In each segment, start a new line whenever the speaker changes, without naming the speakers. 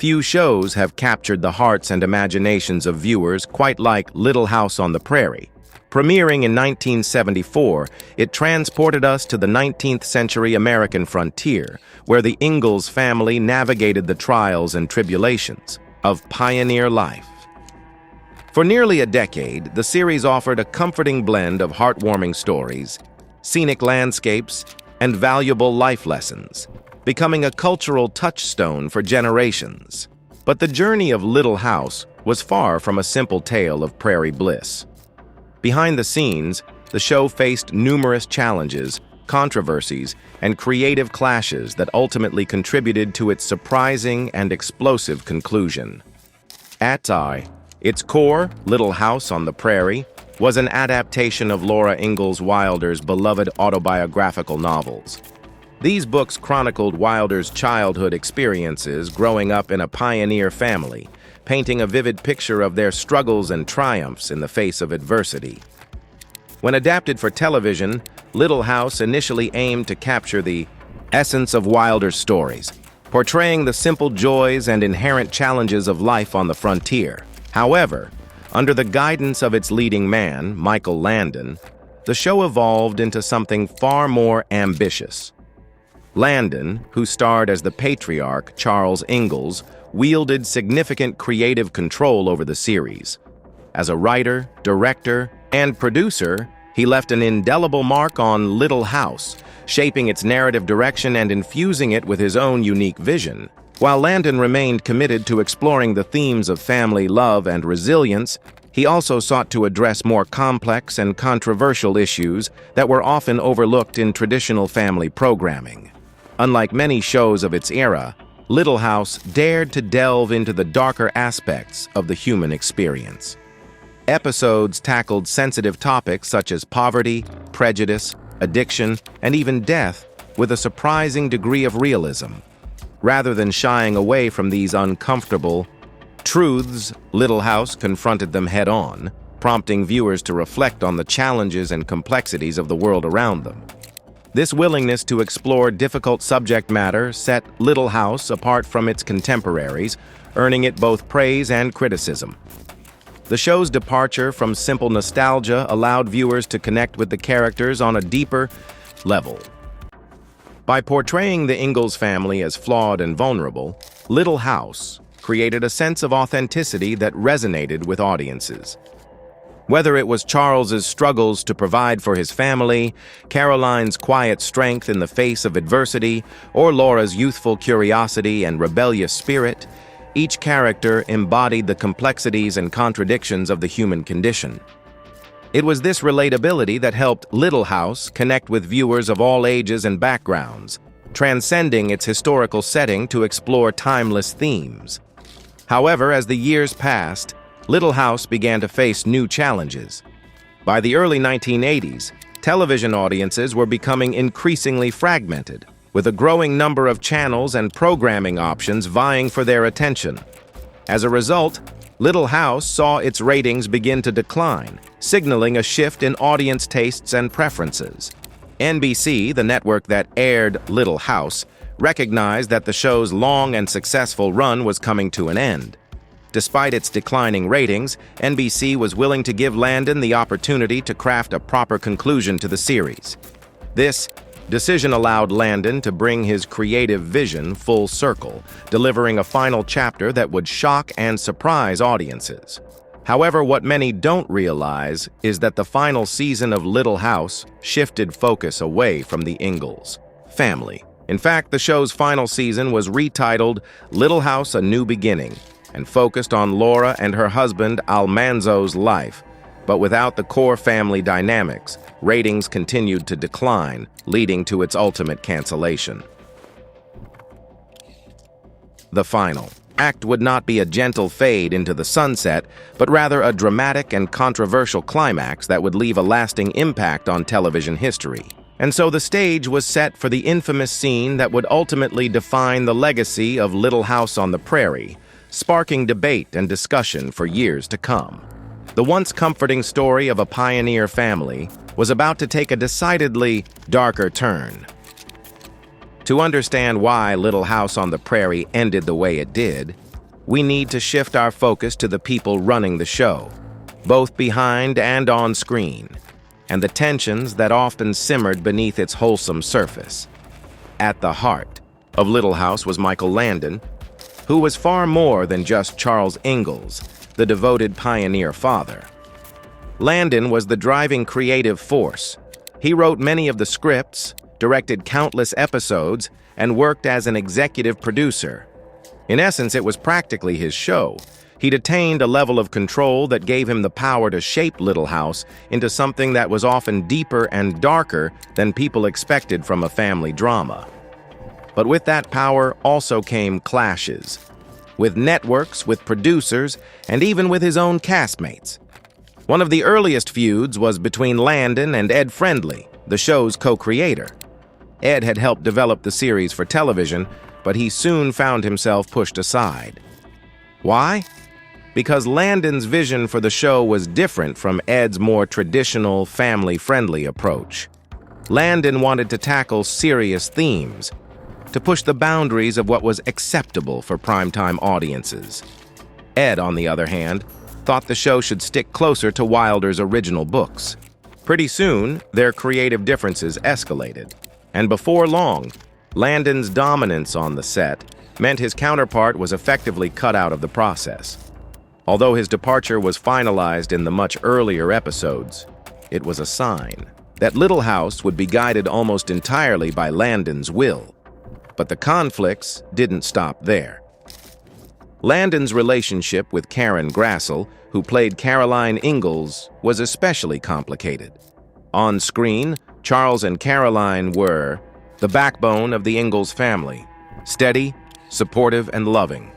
Few shows have captured the hearts and imaginations of viewers quite like Little House on the Prairie. Premiering in 1974, it transported us to the 19th century American frontier, where the Ingalls family navigated the trials and tribulations of pioneer life. For nearly a decade, the series offered a comforting blend of heartwarming stories, scenic landscapes, and valuable life lessons, becoming a cultural touchstone for generations. But the journey of Little House was far from a simple tale of prairie bliss. Behind the scenes, the show faced numerous challenges, controversies, and creative clashes that ultimately contributed to its surprising and explosive conclusion. At its core, Little House on the Prairie was an adaptation of Laura Ingalls Wilder's beloved autobiographical novels. These books chronicled Wilder's childhood experiences growing up in a pioneer family, painting a vivid picture of their struggles and triumphs in the face of adversity. When adapted for television, Little House initially aimed to capture the essence of Wilder's stories, portraying the simple joys and inherent challenges of life on the frontier. However, under the guidance of its leading man, Michael Landon, the show evolved into something far more ambitious. Landon, who starred as the patriarch Charles Ingalls, wielded significant creative control over the series. As a writer, director, and producer, he left an indelible mark on Little House, shaping its narrative direction and infusing it with his own unique vision. While Landon remained committed to exploring the themes of family love and resilience, he also sought to address more complex and controversial issues that were often overlooked in traditional family programming. Unlike many shows of its era, Little House dared to delve into the darker aspects of the human experience. Episodes tackled sensitive topics such as poverty, prejudice, addiction, and even death with a surprising degree of realism. Rather than shying away from these uncomfortable truths, Little House confronted them head-on, prompting viewers to reflect on the challenges and complexities of the world around them. This willingness to explore difficult subject matter set Little House apart from its contemporaries, earning it both praise and criticism. The show's departure from simple nostalgia allowed viewers to connect with the characters on a deeper level. By portraying the Ingalls family as flawed and vulnerable, Little House created a sense of authenticity that resonated with audiences. Whether it was Charles's struggles to provide for his family, Caroline's quiet strength in the face of adversity, or Laura's youthful curiosity and rebellious spirit, each character embodied the complexities and contradictions of the human condition. It was this relatability that helped Little House connect with viewers of all ages and backgrounds, transcending its historical setting to explore timeless themes. However, as the years passed, Little House began to face new challenges. By the early 1980s, television audiences were becoming increasingly fragmented, with a growing number of channels and programming options vying for their attention. As a result, Little House saw its ratings begin to decline, signaling a shift in audience tastes and preferences. NBC, the network that aired Little House, recognized that the show's long and successful run was coming to an end. Despite its declining ratings, NBC was willing to give Landon the opportunity to craft a proper conclusion to the series. This decision allowed Landon to bring his creative vision full circle, delivering a final chapter that would shock and surprise audiences. However, what many don't realize is that the final season of Little House shifted focus away from the Ingalls family. In fact, the show's final season was retitled Little House: A New Beginning, and focused on Laura and her husband Almanzo's life. But without the core family dynamics, ratings continued to decline, leading to its ultimate cancellation. The final act would not be a gentle fade into the sunset, but rather a dramatic and controversial climax that would leave a lasting impact on television history. And so the stage was set for the infamous scene that would ultimately define the legacy of Little House on the Prairie, sparking debate and discussion for years to come. The once comforting story of a pioneer family was about to take a decidedly darker turn. To understand why Little House on the Prairie ended the way it did, we need to shift our focus to the people running the show, both behind and on screen, and the tensions that often simmered beneath its wholesome surface. At the heart of Little House was Michael Landon, who was far more than just Charles Ingalls, the devoted pioneer father. Landon was the driving creative force. He wrote many of the scripts, directed countless episodes, and worked as an executive producer. In essence, it was practically his show. He'd attained a level of control that gave him the power to shape Little House into something that was often deeper and darker than people expected from a family drama. But with that power also came clashes, with networks, with producers, and even with his own castmates. One of the earliest feuds was between Landon and Ed Friendly, the show's co-creator. Ed had helped develop the series for television, but he soon found himself pushed aside. Why? Because Landon's vision for the show was different from Ed's more traditional, family-friendly approach. Landon wanted to tackle serious themes, to push the boundaries of what was acceptable for primetime audiences. Ed, on the other hand, thought the show should stick closer to Wilder's original books. Pretty soon, their creative differences escalated, and before long, Landon's dominance on the set meant his counterpart was effectively cut out of the process. Although his departure was finalized in the much earlier episodes, it was a sign that Little House would be guided almost entirely by Landon's will. But the conflicts didn't stop there. Landon's relationship with Karen Grassel, who played Caroline Ingalls, was especially complicated. On screen, Charles and Caroline were the backbone of the Ingalls family, steady, supportive, and loving.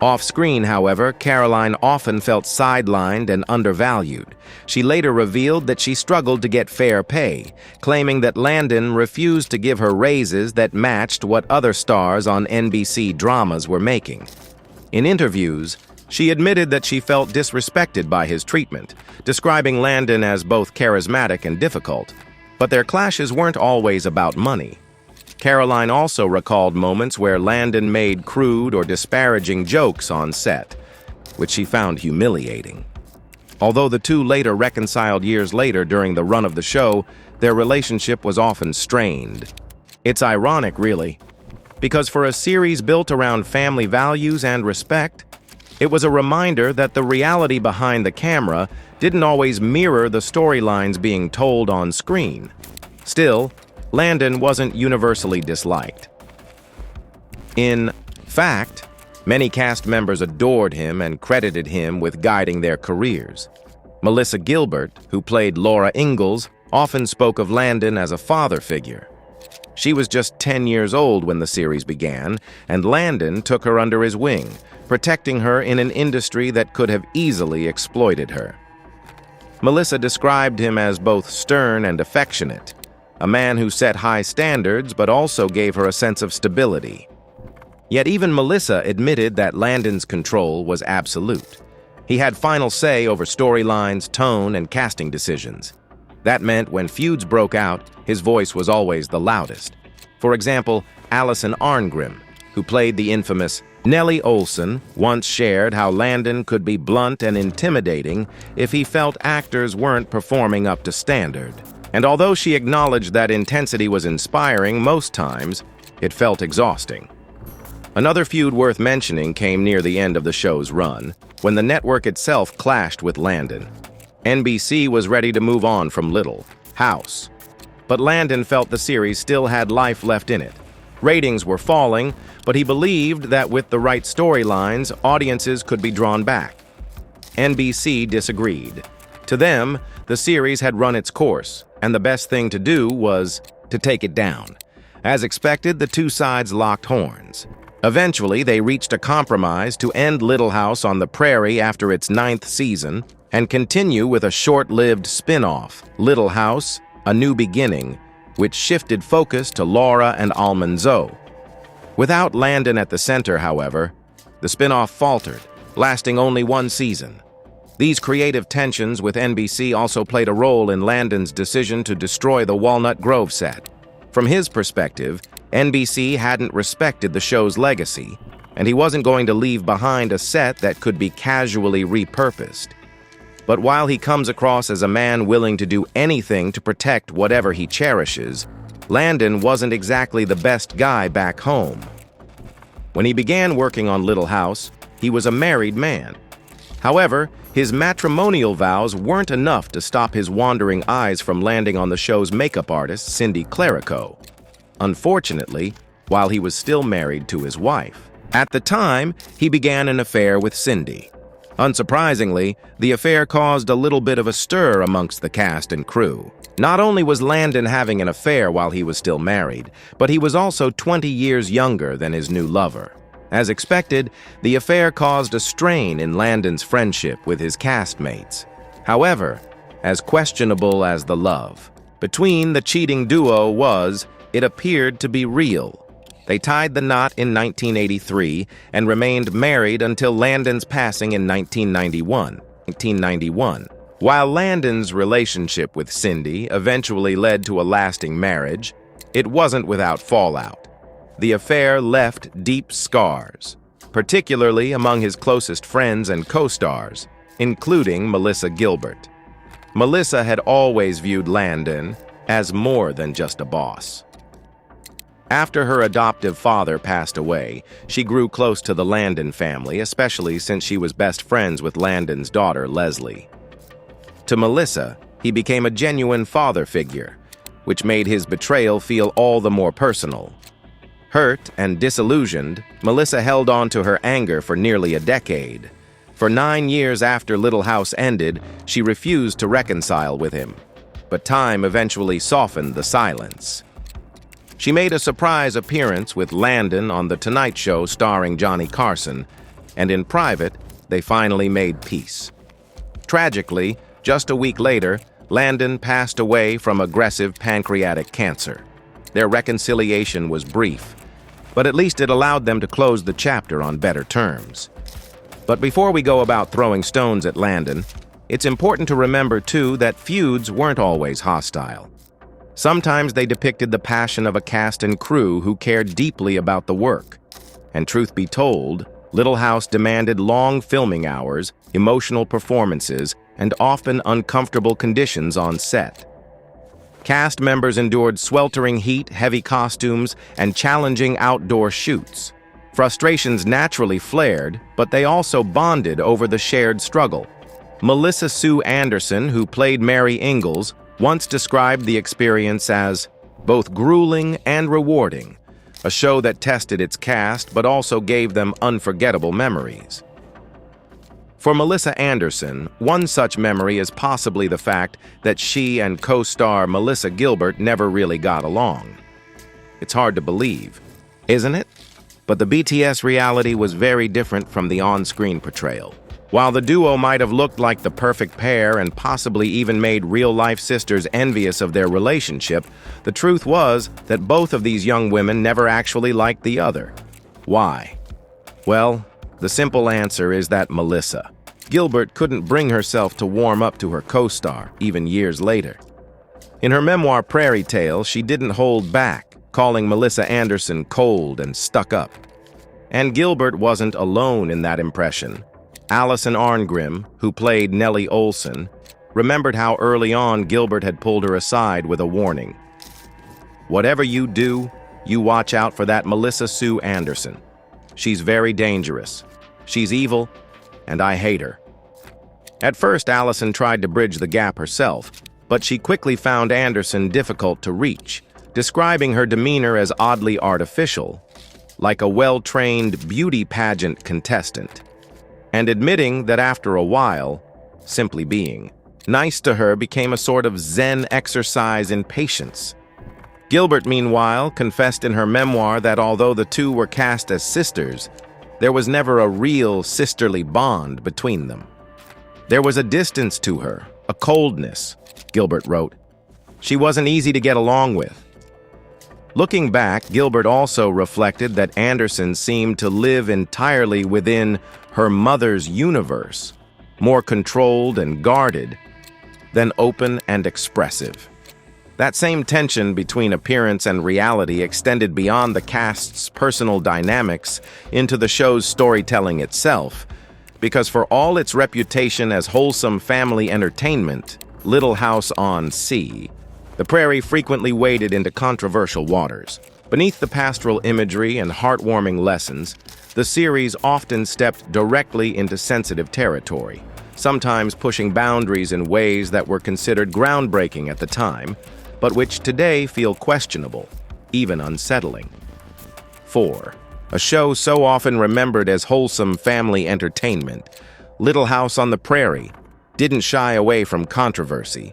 Off-screen, however, Caroline often felt sidelined and undervalued. She later revealed that she struggled to get fair pay, claiming that Landon refused to give her raises that matched what other stars on NBC dramas were making. In interviews, she admitted that she felt disrespected by his treatment, describing Landon as both charismatic and difficult. But their clashes weren't always about money. Caroline also recalled moments where Landon made crude or disparaging jokes on set, which she found humiliating. Although the two later reconciled years later during the run of the show, their relationship was often strained. It's ironic, really, because for a series built around family values and respect, it was a reminder that the reality behind the camera didn't always mirror the storylines being told on screen. Still, Landon wasn't universally disliked. In fact, many cast members adored him and credited him with guiding their careers. Melissa Gilbert, who played Laura Ingalls, often spoke of Landon as a father figure. She was just 10 years old when the series began, and Landon took her under his wing, protecting her in an industry that could have easily exploited her. Melissa described him as both stern and affectionate, a man who set high standards but also gave her a sense of stability. Yet even Melissa admitted that Landon's control was absolute. He had final say over storylines, tone, and casting decisions. That meant when feuds broke out, his voice was always the loudest. For example, Allison Arngrim, who played the infamous Nellie Olson, once shared how Landon could be blunt and intimidating if he felt actors weren't performing up to standard. And although she acknowledged that intensity was inspiring most times, it felt exhausting. Another feud worth mentioning came near the end of the show's run, when the network itself clashed with Landon. NBC was ready to move on from Little House, but Landon felt the series still had life left in it. Ratings were falling, but he believed that with the right storylines, audiences could be drawn back. NBC disagreed. To them, the series had run its course, and the best thing to do was to take it down. As expected, the two sides locked horns. Eventually, they reached a compromise to end Little House on the Prairie after its 9th season and continue with a short-lived spin-off, Little House, A New Beginning, which shifted focus to Laura and Almanzo. Without Landon at the center, however, the spin-off faltered, lasting only 1 season. These creative tensions with NBC also played a role in Landon's decision to destroy the Walnut Grove set. From his perspective, NBC hadn't respected the show's legacy, and he wasn't going to leave behind a set that could be casually repurposed. But while he comes across as a man willing to do anything to protect whatever he cherishes, Landon wasn't exactly the best guy back home. When he began working on Little House, he was a married man. However, his matrimonial vows weren't enough to stop his wandering eyes from landing on the show's makeup artist, Cindy Clerico. Unfortunately, while he was still married to his wife. At the time, he began an affair with Cindy. Unsurprisingly, the affair caused a little bit of a stir amongst the cast and crew. Not only was Landon having an affair while he was still married, but he was also 20 years younger than his new lover. As expected, the affair caused a strain in Landon's friendship with his castmates. However, as questionable as the love between the cheating duo was, it appeared to be real. They tied the knot in 1983 and remained married until Landon's passing in 1991. While Landon's relationship with Cindy eventually led to a lasting marriage, it wasn't without fallout. The affair left deep scars, particularly among his closest friends and co-stars, including Melissa Gilbert. Melissa had always viewed Landon as more than just a boss. After her adoptive father passed away, she grew close to the Landon family, especially since she was best friends with Landon's daughter, Leslie. To Melissa, he became a genuine father figure, which made his betrayal feel all the more personal. Hurt and disillusioned, Melissa held on to her anger for nearly a decade. For 9 years after Little House ended, she refused to reconcile with him. But time eventually softened the silence. She made a surprise appearance with Landon on The Tonight Show starring Johnny Carson, and in private, they finally made peace. Tragically, just a week later, Landon passed away from aggressive pancreatic cancer. Their reconciliation was brief, but at least it allowed them to close the chapter on better terms. But before we go about throwing stones at Landon, it's important to remember, too, that feuds weren't always hostile. Sometimes they depicted the passion of a cast and crew who cared deeply about the work. And truth be told, Little House demanded long filming hours, emotional performances, and often uncomfortable conditions on set. Cast members endured sweltering heat, heavy costumes, and challenging outdoor shoots. Frustrations naturally flared, but they also bonded over the shared struggle. Melissa Sue Anderson, who played Mary Ingalls, once described the experience as both grueling and rewarding, a show that tested its cast but also gave them unforgettable memories. For Melissa Anderson, one such memory is possibly the fact that she and co-star Melissa Gilbert never really got along. It's hard to believe, isn't it? But the BTS reality was very different from the on-screen portrayal. While the duo might have looked like the perfect pair and possibly even made real-life sisters envious of their relationship, the truth was that both of these young women never actually liked the other. Why? Well, the simple answer is that Melissa Gilbert couldn't bring herself to warm up to her co-star, even years later. In her memoir Prairie Tale, she didn't hold back, calling Melissa Anderson cold and stuck up. And Gilbert wasn't alone in that impression. Allison Arngrim, who played Nellie Olson, remembered how early on Gilbert had pulled her aside with a warning. "Whatever you do, you watch out for that Melissa Sue Anderson. She's very dangerous. She's evil, and I hate her." At first, Allison tried to bridge the gap herself, but she quickly found Anderson difficult to reach, describing her demeanor as oddly artificial, like a well-trained beauty pageant contestant, and admitting that after a while, simply being nice to her became a sort of Zen exercise in patience. Gilbert, meanwhile, confessed in her memoir that although the two were cast as sisters, there was never a real sisterly bond between them. There was a distance to her, a coldness, Gilbert wrote. She wasn't easy to get along with. Looking back, Gilbert also reflected that Anderson seemed to live entirely within her mother's universe, more controlled and guarded than open and expressive. That same tension between appearance and reality extended beyond the cast's personal dynamics into the show's storytelling itself, because for all its reputation as wholesome family entertainment, Little House on Sea, the Prairie frequently waded into controversial waters. Beneath the pastoral imagery and heartwarming lessons, the series often stepped directly into sensitive territory, sometimes pushing boundaries in ways that were considered groundbreaking at the time, but which today feel questionable, even unsettling. 4. A show so often remembered as wholesome family entertainment, Little House on the Prairie didn't shy away from controversy.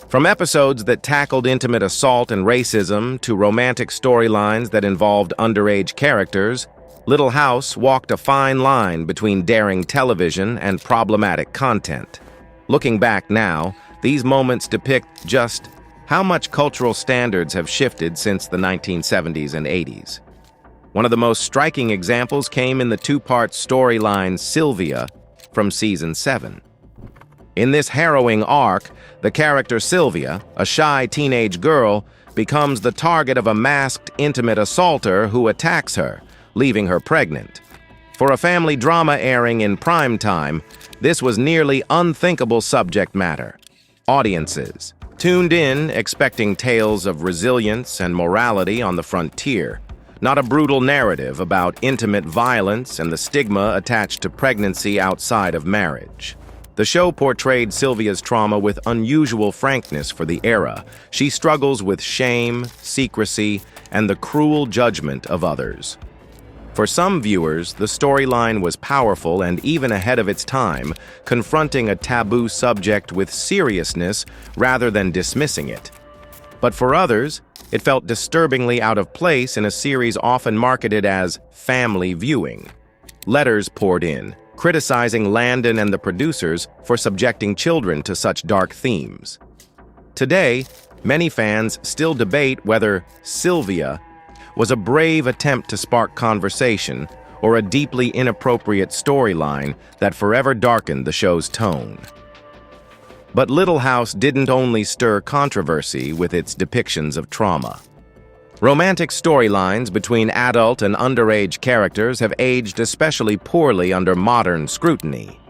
From episodes that tackled intimate assault and racism to romantic storylines that involved underage characters, Little House walked a fine line between daring television and problematic content. Looking back now, these moments depict just how much cultural standards have shifted since the 1970s and 80s. One of the most striking examples came in the two-part storyline Sylvia from Season 7. In this harrowing arc, the character Sylvia, a shy teenage girl, becomes the target of a masked, intimate assaulter who attacks her, leaving her pregnant. For a family drama airing in prime time, this was nearly unthinkable subject matter. Audiences tuned in expecting tales of resilience and morality on the frontier, not a brutal narrative about intimate violence and the stigma attached to pregnancy outside of marriage. The show portrayed Sylvia's trauma with unusual frankness for the era. She struggles with shame, secrecy, and the cruel judgment of others. For some viewers, the storyline was powerful and even ahead of its time, confronting a taboo subject with seriousness rather than dismissing it. But for others, it felt disturbingly out of place in a series often marketed as family viewing. Letters poured in, criticizing Landon and the producers for subjecting children to such dark themes. Today, many fans still debate whether Sylvia was a brave attempt to spark conversation or a deeply inappropriate storyline that forever darkened the show's tone. But Little House didn't only stir controversy with its depictions of trauma. Romantic storylines between adult and underage characters have aged especially poorly under modern scrutiny.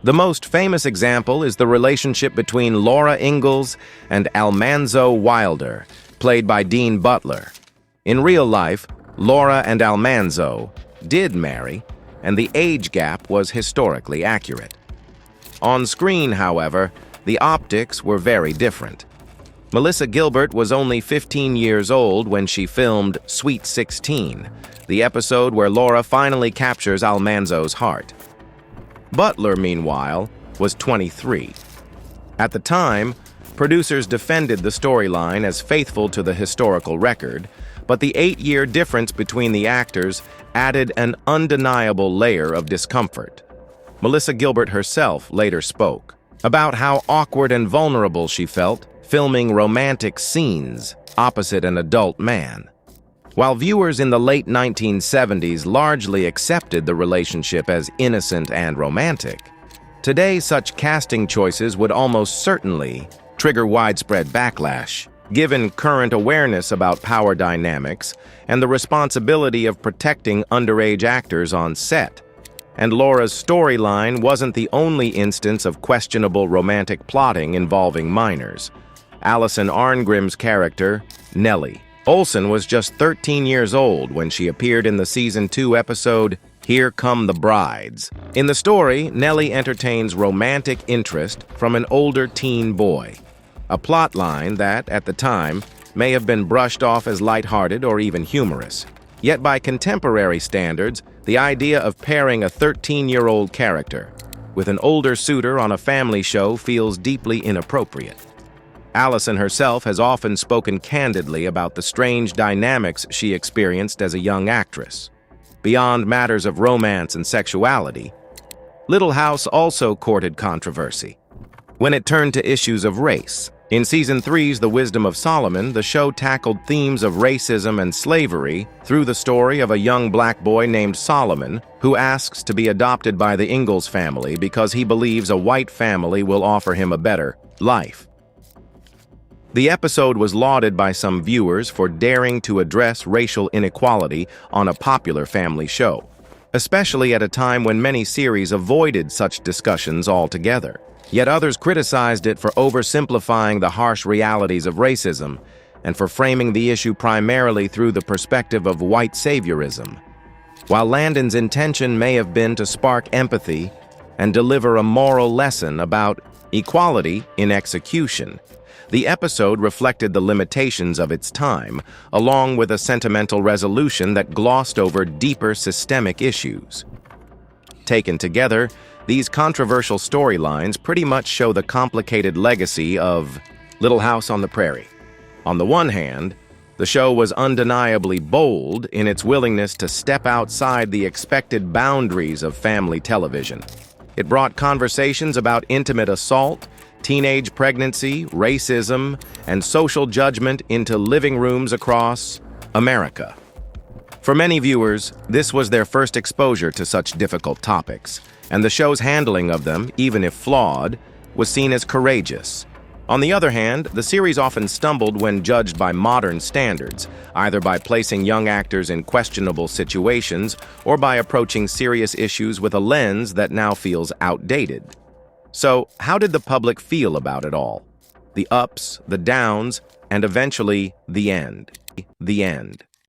The most famous example is the relationship between Laura Ingalls and Almanzo Wilder, played by Dean Butler. In real life, Laura and Almanzo did marry, and the age gap was historically accurate. On screen, however, the optics were very different. Melissa Gilbert was only 15 years old when she filmed Sweet 16, the episode where Laura finally captures Almanzo's heart. Butler, meanwhile, was 23. At the time, producers defended the storyline as faithful to the historical record, but the 8-year difference between the actors added an undeniable layer of discomfort. Melissa Gilbert herself later spoke about how awkward and vulnerable she felt filming romantic scenes opposite an adult man. While viewers in the late 1970s largely accepted the relationship as innocent and romantic, today such casting choices would almost certainly trigger widespread backlash, given current awareness about power dynamics and the responsibility of protecting underage actors on set. And Laura's storyline wasn't the only instance of questionable romantic plotting involving minors. Alison Arngrim's character, Nellie Olsen, was just 13 years old when she appeared in the Season 2 episode, Here Come the Brides. In the story, Nellie entertains romantic interest from an older teen boy, a plotline that, at the time, may have been brushed off as lighthearted or even humorous. Yet by contemporary standards, the idea of pairing a 13-year-old character with an older suitor on a family show feels deeply inappropriate. Alison herself has often spoken candidly about the strange dynamics she experienced as a young actress. Beyond matters of romance and sexuality, Little House also courted controversy when it turned to issues of race. In Season 3's The Wisdom of Solomon, the show tackled themes of racism and slavery through the story of a young black boy named Solomon who asks to be adopted by the Ingalls family because he believes a white family will offer him a better life. The episode was lauded by some viewers for daring to address racial inequality on a popular family show, especially at a time when many series avoided such discussions altogether. Yet others criticized it for oversimplifying the harsh realities of racism and for framing the issue primarily through the perspective of white saviorism. While Landon's intention may have been to spark empathy and deliver a moral lesson about equality in execution, the episode reflected the limitations of its time, along with a sentimental resolution that glossed over deeper systemic issues. Taken together, these controversial storylines pretty much show the complicated legacy of Little House on the Prairie. On the one hand, the show was undeniably bold in its willingness to step outside the expected boundaries of family television. It brought conversations about intimate assault, teenage pregnancy, racism, and social judgment into living rooms across America. For many viewers, this was their first exposure to such difficult topics, and the show's handling of them, even if flawed, was seen as courageous. On the other hand, the series often stumbled when judged by modern standards, either by placing young actors in questionable situations or by approaching serious issues with a lens that now feels outdated. So, how did the public feel about it all? The ups, the downs, and eventually the end. The end.